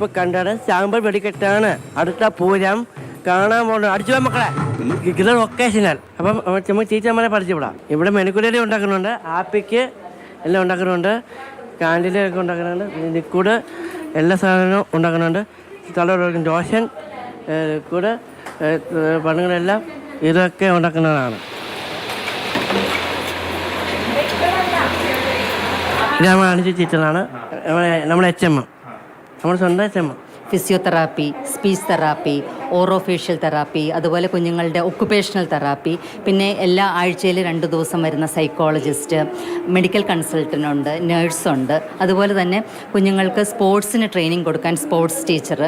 ഇപ്പോൾ കണ്ടാണ് സാമ്പിൾ വെടിക്കെട്ടാണ് അടുത്ത പൂരം കാണാൻ പോകുന്നത്. അടിച്ചു പോകാൻ മക്കളെ, ഇത് ഒക്കേഷണൽ. അപ്പം ചുമ്മാ ടീച്ചർമാരെ പഠിച്ചുവിടാം. ഇവിടെ മെനുക്കുലരി ഉണ്ടാക്കുന്നുണ്ട്, ആപ്പിക്ക് എല്ലാം ഉണ്ടാക്കുന്നുണ്ട്, കാൻഡിലൊക്കെ ഉണ്ടാക്കുന്നുണ്ട്, ലിക്വിഡ് എല്ലാ സാധനവും ഉണ്ടാക്കുന്നുണ്ട്. തലവർക്ക് ദോശൻ ലിക്വിഡ് പണങ്ങളെല്ലാം ഇതൊക്കെ ഉണ്ടാക്കുന്നതാണ്. ഇത് നമ്മൾ അണിച്ച് ടീച്ചറാണ്, നമ്മുടെ HM, നമ്മുടെ സ്വന്തം HM. Physiotherapy, speech therapy, orofacial therapy, അതുപോലെ കുഞ്ഞുങ്ങളുടെ ഒക്കുപേഷണൽ തെറാപ്പി, പിന്നെ എല്ലാ ആഴ്ചയിൽ 2 ദിവസം വരുന്ന സൈക്കോളജിസ്റ്റ്, മെഡിക്കൽ കൺസൾട്ടൻ്റ് ഉണ്ട്, നേഴ്സുണ്ട്. അതുപോലെ തന്നെ കുഞ്ഞുങ്ങൾക്ക് സ്പോർട്സിന് ട്രെയിനിങ് കൊടുക്കാൻ സ്പോർട്സ് ടീച്ചർ,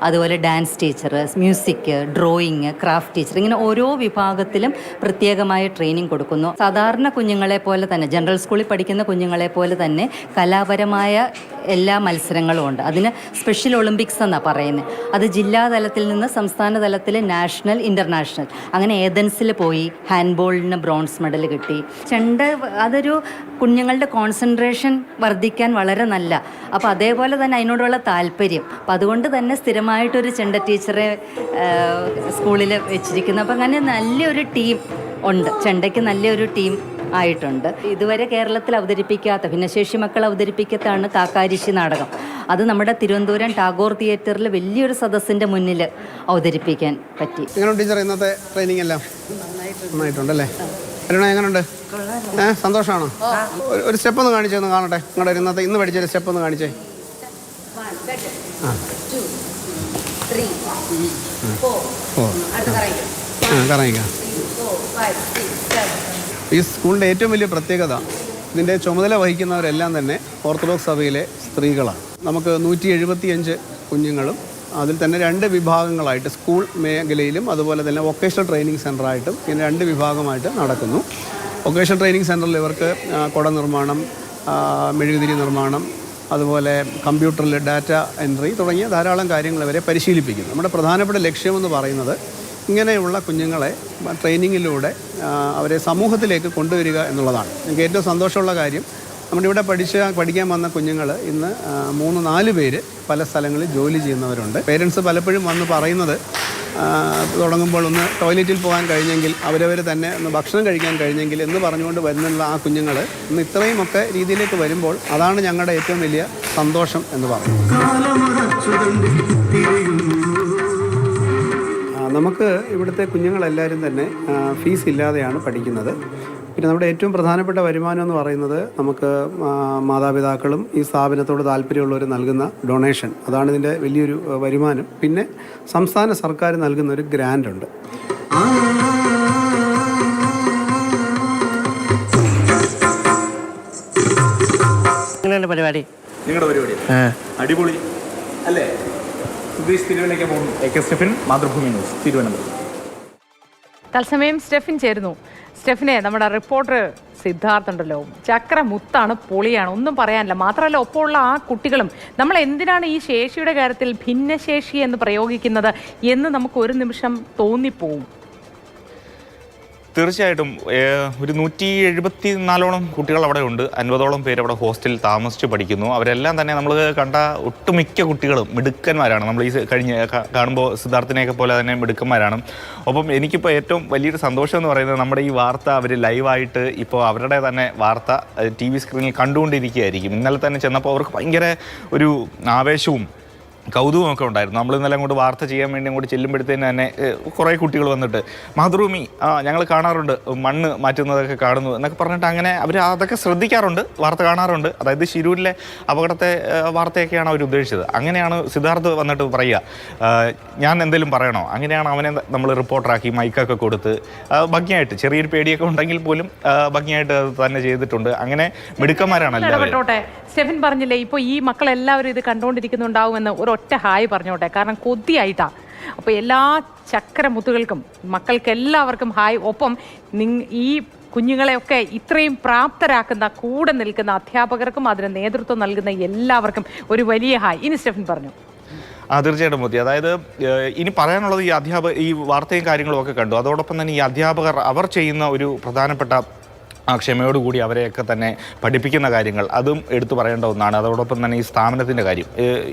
അതുപോലെ dance teacher, music, drawing, craft teacher, ഇങ്ങനെ ഓരോ വിഭാഗത്തിലും പ്രത്യേകമായ ട്രെയിനിങ് കൊടുക്കുന്നു. സാധാരണ കുഞ്ഞുങ്ങളെ പോലെ തന്നെ, ജനറൽ സ്കൂളിൽ പഠിക്കുന്ന കുഞ്ഞുങ്ങളെ പോലെ തന്നെ കലാപരമായ എല്ലാ മത്സരങ്ങളും ഉണ്ട്. അതിന് സ്പെഷ്യൽ ഒളിമ്പിക്സ് എന്നാണ് പറയുന്നത്. അത് ജില്ലാതലത്തിൽ നിന്ന് സംസ്ഥാന തലത്തിൽ, നാഷണൽ, ഇൻ്റർനാഷണൽ, അങ്ങനെ ഏതൻസിൽ പോയി ഹാൻഡ്ബോളിന് ബ്രോൺസ് മെഡൽ കിട്ടി. ചെണ്ട അതൊരു കുഞ്ഞുങ്ങളുടെ കോൺസെൻട്രേഷൻ വർദ്ധിക്കാൻ വളരെ നല്ല. അപ്പോൾ അതേപോലെ തന്നെ അതിനോടുള്ള താല്പര്യം. അപ്പം അതുകൊണ്ട് തന്നെ സ്ഥിരമായിട്ടൊരു ചെണ്ട ടീച്ചറെ സ്കൂളിൽ വെച്ചിരിക്കുന്നു. അപ്പം അങ്ങനെ നല്ലൊരു ടീം ഉണ്ട്, ചെണ്ടയ്ക്ക് നല്ലൊരു ടീം ആയിട്ടുണ്ട്. ഇതുവരെ കേരളത്തിൽ അവതരിപ്പിക്കാത്ത, ഭിന്നശേഷി മക്കൾ അവതരിപ്പിക്കത്താണ് കാക്കാരിശി നാടകം. അത് നമ്മുടെ തിരുവനന്തപുരം ടാഗോർ തിയേറ്ററിൽ വലിയൊരു സദസ്സിൻ്റെ മുന്നിൽ അവതരിപ്പിക്കാൻ പറ്റി. എങ്ങനെയുണ്ട് ടീച്ചർ ഇന്നത്തെ ട്രെയിനിങ് എല്ലാം? നന്നായിട്ടുണ്ടല്ലേ? അരുണ എങ്ങനെയുണ്ട്? സന്തോഷമാണോ? ഒരു സ്റ്റെപ്പ് ഒന്ന് കാണിച്ചേ, ഒന്ന് കാണട്ടെ. നിങ്ങളുടെ ഇന്നത്തെ ഇന്ന് പഠിച്ചൊരു സ്റ്റെപ്പ് ഒന്ന് കാണിച്ചേ. കറങ്ങിക്കാം. ഈ സ്കൂളിൻ്റെ ഏറ്റവും വലിയ പ്രത്യേകത, ഇതിൻ്റെ ചുമതല വഹിക്കുന്നവരെല്ലാം തന്നെ ഓർത്തഡോക്സ് സഭയിലെ സ്ത്രീകളാണ്. നമുക്ക് 175 കുഞ്ഞുങ്ങളും അതിൽ തന്നെ 2 വിഭാഗങ്ങളായിട്ട്, സ്കൂൾ മേഖലയിലും അതുപോലെ തന്നെ വൊക്കേഷണൽ ട്രെയിനിങ് സെൻ്ററായിട്ടും ഇങ്ങനെ 2 വിഭാഗമായിട്ട് നടക്കുന്നു. വൊക്കേഷണൽ ട്രെയിനിങ് സെൻ്ററിൽ ഇവർക്ക് കുട നിർമ്മാണം, മെഴുകുതിരി നിർമ്മാണം, അതുപോലെ കമ്പ്യൂട്ടറിൽ ഡാറ്റ എൻട്രി തുടങ്ങിയ ധാരാളം കാര്യങ്ങൾ ഇവരെ പരിശീലിപ്പിക്കുന്നു. നമ്മുടെ പ്രധാനപ്പെട്ട ലക്ഷ്യമെന്ന് പറയുന്നത് ഇങ്ങനെയുള്ള കുഞ്ഞുങ്ങളെ ട്രെയിനിങ്ങിലൂടെ അവരെ സമൂഹത്തിലേക്ക് കൊണ്ടുവരിക എന്നുള്ളതാണ്. എനിക്ക് ഏറ്റവും സന്തോഷമുള്ള കാര്യം, നമ്മുടെ ഇവിടെ പഠിക്കാൻ വന്ന കുഞ്ഞുങ്ങൾ ഇന്ന് 3-4 പേര് പല സ്ഥലങ്ങളിൽ ജോലി ചെയ്യുന്നവരുണ്ട്. പേരൻസ് പലപ്പോഴും വന്ന് പറയുന്നത്, തുടങ്ങുമ്പോൾ ഒന്ന് ടോയ്ലറ്റിൽ പോകാൻ കഴിഞ്ഞെങ്കിൽ, അവരവർ തന്നെ ഒന്ന് ഭക്ഷണം കഴിക്കാൻ കഴിഞ്ഞെങ്കിൽ എന്ന് പറഞ്ഞുകൊണ്ട് വരുന്നുള്ള ആ കുഞ്ഞുങ്ങൾ ഇന്ന് ഇത്രയുമൊക്കെ രീതിയിലേക്ക് വരുമ്പോൾ അതാണ് ഞങ്ങളുടെ ഏറ്റവും വലിയ സന്തോഷം എന്ന് പറയുന്നത്. നമുക്ക് ഇവിടുത്തെ കുഞ്ഞുങ്ങളെല്ലാവരും തന്നെ ഫീസ് ഇല്ലാതെയാണ് പഠിക്കുന്നത്. പിന്നെ നമ്മുടെ ഏറ്റവും പ്രധാനപ്പെട്ട വരുമാനം എന്ന് പറയുന്നത്, നമുക്ക് മാതാപിതാക്കളും ഈ സ്ഥാപനത്തോട് താല്പര്യമുള്ളവർ നൽകുന്ന ഡൊണേഷൻ, അതാണ് ഇതിൻ്റെ വലിയൊരു വരുമാനം. പിന്നെ സംസ്ഥാന സർക്കാർ നൽകുന്ന ഒരു ഗ്രാൻഡ് ഉണ്ട്. പരിപാടി നിങ്ങളുടെ പരിപാടി അടിപൊളി അല്ലേ? തിരുവനന്തപുരത്തേക്ക് പോകുന്നു. സ്റ്റെഫിൻ, മാതൃഭൂമി ന്യൂസ്, തിരുവനന്തപുരം. തത്സമയം സ്റ്റെഫിൻ ചേരുന്നു. സ്റ്റെഫിനെ, നമ്മുടെ റിപ്പോർട്ടർ സിദ്ധാർത്ഥ ഉണ്ടല്ലോ, ചക്രമുത്താണ്, പൊളിയാണ്, ഒന്നും പറയാനില്ല. മാത്രമല്ല, ഒപ്പമുള്ള ആ കുട്ടികളും, നമ്മൾ എന്തിനാണ് ഈ ശേഷിയുടെ കാര്യത്തിൽ ഭിന്നശേഷി എന്ന് പ്രയോഗിക്കുന്നത് എന്ന് നമുക്ക് ഒരു നിമിഷം തോന്നിപ്പോവും. തീർച്ചയായിട്ടും ഒരു 174ഓളം കുട്ടികൾ അവിടെ ഉണ്ട്. 50ഓളം പേര് അവിടെ ഹോസ്റ്റലിൽ താമസിച്ച് പഠിക്കുന്നു. അവരെല്ലാം തന്നെ നമ്മൾ കണ്ട ഒട്ടുമിക്ക കുട്ടികളും മിടുക്കന്മാരാണ്. നമ്മൾ ഈ കാണുമ്പോൾ സിദ്ധാർത്ഥിനെയൊക്കെ പോലെ തന്നെ മിടുക്കന്മാരാണ്. ഒപ്പം എനിക്കിപ്പോൾ ഏറ്റവും വലിയൊരു സന്തോഷം എന്ന് പറയുന്നത്, നമ്മുടെ ഈ വാർത്ത അവർ ലൈവായിട്ട് ഇപ്പോൾ അവരുടെ തന്നെ വാർത്ത TV സ്ക്രീനിൽ കണ്ടുകൊണ്ടിരിക്കുകയായിരിക്കും. ഇന്നലെ തന്നെ ചെന്നപ്പോൾ അവർക്ക് ഭയങ്കര ഒരു ആവേശവും കൗതുകമൊക്കെ ഉണ്ടായിരുന്നു. നമ്മൾ ഇന്നലെ അങ്ങോട്ട് വാർത്ത ചെയ്യാൻ വേണ്ടി അങ്ങോട്ട് ചെല്ലുമ്പോഴത്തേന് തന്നെ കുറേ കുട്ടികൾ വന്നിട്ട്, മാതൃഭൂമി ഞങ്ങൾ കാണാറുണ്ട്, മണ്ണ് മാറ്റുന്നതൊക്കെ കാണുന്നു എന്നൊക്കെ പറഞ്ഞിട്ട് അങ്ങനെ അവർ അതൊക്കെ ശ്രദ്ധിക്കാറുണ്ട്, വാർത്ത കാണാറുണ്ട്. അതായത് ശിരൂരിലെ അപകടത്തെ വാർത്തയൊക്കെയാണ് അവർ ഉദ്ദേശിച്ചത്. അങ്ങനെയാണ് സിദ്ധാർത്ഥ് വന്നിട്ട് പറയുക, ഞാൻ എന്തെങ്കിലും പറയണോ? അങ്ങനെയാണ് അവനെ നമ്മൾ റിപ്പോർട്ടറാക്കി മൈക്കൊക്കെ കൊടുത്ത് ഭംഗിയായിട്ട്, ചെറിയൊരു പേടിയൊക്കെ ഉണ്ടെങ്കിൽ പോലും ഭംഗിയായിട്ട് അത് തന്നെ ചെയ്തിട്ടുണ്ട്. അങ്ങനെ മിടുക്കന്മാരാണ് എല്ലാവരും. സ്റ്റെഫിൻ പറഞ്ഞില്ലേ, ഇപ്പോൾ ഈ മക്കളെല്ലാവരും ഇത് കണ്ടുകൊണ്ടിരിക്കുന്നുണ്ടാവുമെന്ന് ഒരൊറ്റ ഹായ് പറഞ്ഞോട്ടെ, കാരണം കൊതിയായിട്ടാണ്. അപ്പോൾ എല്ലാ ചക്രമുത്തുകൾക്കും, മക്കൾക്ക് എല്ലാവർക്കും ഹായ്. ഒപ്പം ഈ കുഞ്ഞുങ്ങളെയൊക്കെ ഇത്രയും പ്രാപ്തരാക്കുന്ന, കൂടെ നിൽക്കുന്ന അധ്യാപകർക്കും അതിന് നേതൃത്വം നൽകുന്ന എല്ലാവർക്കും ഒരു വലിയ ഹായ്. ഇനി സ്റ്റെഫിൻ പറഞ്ഞു. തീർച്ചയായിട്ടും മോദി, അതായത് ഇനി പറയാനുള്ളത്, ഈ വാർത്തയും കാര്യങ്ങളും ഒക്കെ കണ്ടു. അതോടൊപ്പം തന്നെ ഈ അധ്യാപകർ അവർ ചെയ്യുന്ന ഒരു പ്രധാനപ്പെട്ട ആ ക്ഷമയോടുകൂടി അവരെയൊക്കെ തന്നെ പഠിപ്പിക്കുന്ന കാര്യങ്ങൾ അതും എടുത്തു പറയേണ്ട ഒന്നാണ്. അതോടൊപ്പം തന്നെ ഈ സ്ഥാപനത്തിൻ്റെ കാര്യം,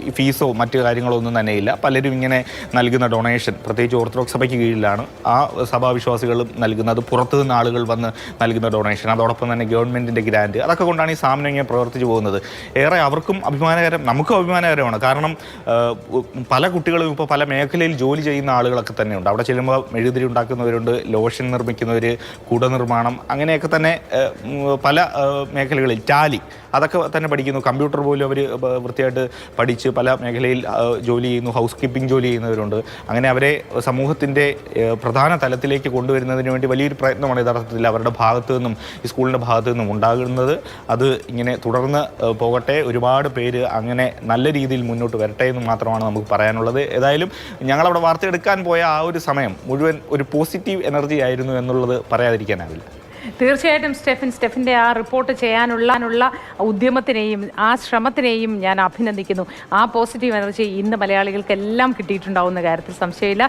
ഈ ഫീസോ മറ്റു കാര്യങ്ങളോ ഒന്നും തന്നെയില്ല. പലരും ഇങ്ങനെ നൽകുന്ന ഡൊണേഷൻ, പ്രത്യേകിച്ച് ഓർത്തഡോക്സ് സഭയ്ക്ക് കീഴിലാണ് ആ സഭാവിശ്വാസികളും നൽകുന്നത്, പുറത്തു നിന്ന് ആളുകൾ വന്ന് നൽകുന്ന ഡൊണേഷൻ, അതോടൊപ്പം തന്നെ ഗവൺമെൻറ്റിൻ്റെ ഗ്രാൻഡ്, അതൊക്കെ കൊണ്ടാണ് ഈ സ്ഥാപനം ഇങ്ങനെ പ്രവർത്തിച്ചു പോകുന്നത്. ഏറെ അവർക്കും അഭിമാനകരം, നമുക്കും അഭിമാനകരമാണ്. കാരണം പല കുട്ടികളും ഇപ്പോൾ പല മേഖലയിൽ ജോലി ചെയ്യുന്ന ആളുകളൊക്കെ തന്നെയുണ്ട്. അവിടെ ചെല്ലുമ്പോൾ മെഴുകുതിരി ഉണ്ടാക്കുന്നവരുണ്ട്, ലോഷൻ നിർമ്മിക്കുന്നവർ, കുട നിർമ്മാണം, അങ്ങനെയൊക്കെ തന്നെ പല മേഖലകളിൽ, ടാലി അതൊക്കെ തന്നെ പഠിക്കുന്നു. കമ്പ്യൂട്ടർ പോലും അവർ വൃത്തിയായിട്ട് പഠിച്ച് പല മേഖലയിൽ ജോലി ചെയ്യുന്നു. ഹൗസ് കീപ്പിംഗ് ജോലി ചെയ്യുന്നവരുണ്ട്. അങ്ങനെ അവരെ സമൂഹത്തിൻ്റെ പ്രധാന തലത്തിലേക്ക് കൊണ്ടുവരുന്നതിന് വേണ്ടി വലിയൊരു പ്രയത്നമാണ് യഥാർത്ഥത്തിൽ അവരുടെ ഭാഗത്തു നിന്നും ഈ സ്കൂളിൻ്റെ ഭാഗത്തു നിന്നും ഉണ്ടാകുന്നത്. അത് ഇങ്ങനെ തുടർന്ന് പോകട്ടെ, ഒരുപാട് പേര് അങ്ങനെ നല്ല രീതിയിൽ മുന്നോട്ട് വരട്ടെ എന്ന് മാത്രമാണ് നമുക്ക് പറയാനുള്ളത്. ഏതായാലും ഞങ്ങളവിടെ വാർത്തെടുക്കാൻ പോയ ആ ഒരു സമയം മുഴുവൻ ഒരു പോസിറ്റീവ് എനർജി ആയിരുന്നു എന്നുള്ളത് പറയാതിരിക്കാനാവില്ല. തീർച്ചയായിട്ടും സ്റ്റെഫിൻ്റെ ആ റിപ്പോർട്ട് ചെയ്യാനുള്ള ഉദ്യമത്തിനെയും ആ ശ്രമത്തിനെയും ഞാൻ അഭിനന്ദിക്കുന്നു. ആ പോസിറ്റീവ് എനർജി ഇന്ന് മലയാളികൾക്കെല്ലാം കിട്ടിയിട്ടുണ്ടാവുന്ന കാര്യത്തിൽ സംശയമില്ല.